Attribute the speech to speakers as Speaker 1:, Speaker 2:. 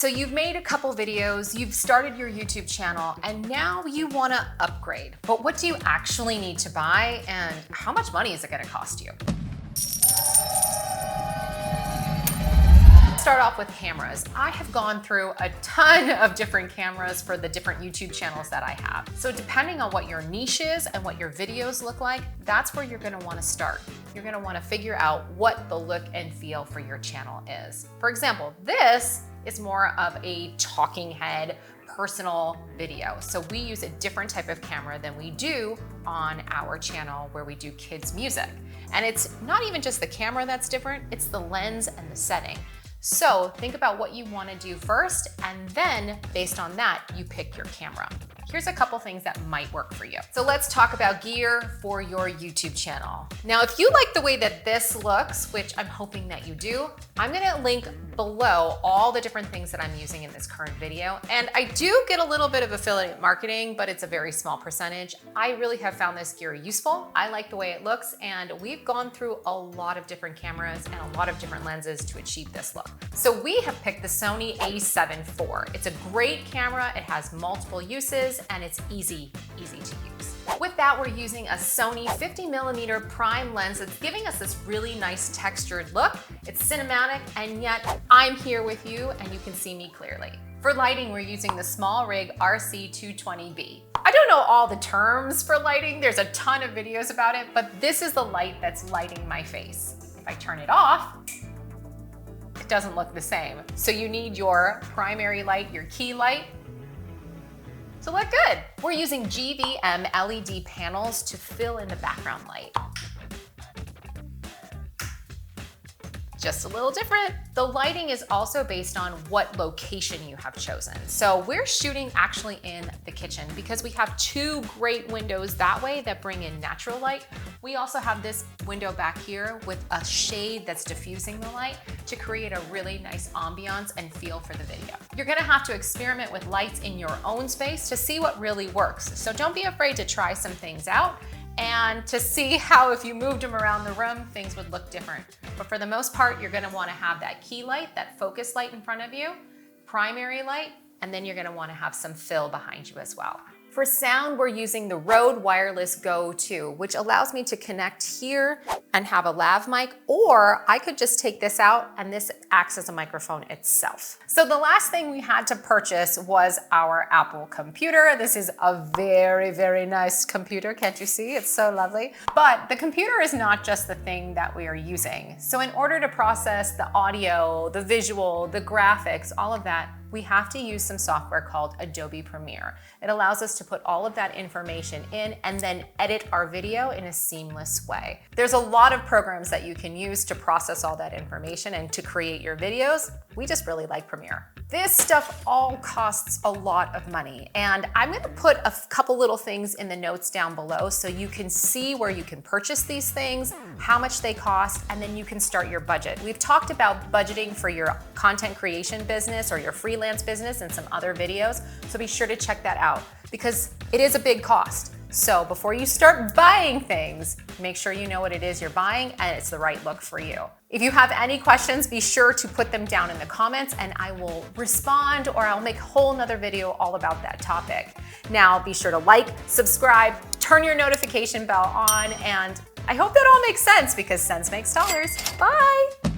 Speaker 1: So you've made a couple videos, you've started your YouTube channel, and now you want to upgrade. But what do you actually need to buy, and how much money is it going to cost you? Start off with cameras. I have gone through a ton of different cameras for the different YouTube channels that I have. So depending on what your niche is and what your videos look like, that's where you're gonna wanna start. You're gonna wanna figure out what the look and feel for your channel is. For example, this is more of a talking head personal video. So we use a different type of camera than we do on our channel where we do kids music. And it's not even just the camera that's different, it's the lens and the setting. So think about what you want to do first, and then based on that, you pick your camera. Here's a couple things that might work for you. So let's talk about gear for your YouTube channel. Now, if you like the way that this looks, which I'm hoping that you do, I'm gonna link below all the different things that I'm using in this current video. And I do get a little bit of affiliate marketing, but it's a very small percentage. I really have found this gear useful. I like the way it looks, and we've gone through a lot of different cameras and a lot of different lenses to achieve this look. So we have picked the Sony a7 IV. It's a great camera, it has multiple uses, and it's easy to use. With that, we're using a Sony 50mm prime lens that's giving us this really nice textured look. It's cinematic, and yet I'm here with you and you can see me clearly. For lighting, we're using the SmallRig RC220B. I don't know all the terms for lighting, there's a ton of videos about it, but this is the light that's lighting my face. If I turn it off, it doesn't look the same. So you need your primary light, your key light, to look good. We're using GVM LED panels to fill in the background light. Just a little different. The lighting is also based on what location you have chosen. So we're shooting actually in the kitchen because we have two great windows that way that bring in natural light. We also have this window back here with a shade that's diffusing the light to create a really nice ambiance and feel for the video. You're gonna have to experiment with lights in your own space to see what really works. So don't be afraid to try some things out and to see how if you moved them around the room, things would look different. But for the most part, you're gonna wanna have that key light, that focus light in front of you, primary light, and then you're gonna wanna have some fill behind you as well. For sound, we're using the Rode Wireless Go 2, which allows me to connect here and have a lav mic, or I could just take this out and this acts as a microphone itself. So the last thing we had to purchase was our Apple computer. This is a very, very nice computer. Can't you see? It's so lovely. But the computer is not just the thing that we are using. So in order to process the audio, the visual, the graphics, all of that, we have to use some software called Adobe Premiere. It allows us to put all of that information in and then edit our video in a seamless way. There's a lot of programs that you can use to process all that information and to create your videos. We just really like Premiere. This stuff all costs a lot of money, and I'm gonna put a couple little things in the notes down below so you can see where you can purchase these things, how much they cost, and then you can start your budget. We've talked about budgeting for your content creation business or your freelance business in some other videos, so be sure to check that out because it is a big cost. So before you start buying things, make sure you know what it is you're buying and it's the right look for you. If you have any questions, be sure to put them down in the comments and I will respond, or I'll make a whole nother video all about that topic. Now be sure to like, subscribe, turn your notification bell on, and I hope that all makes sense because sense makes dollars. Bye.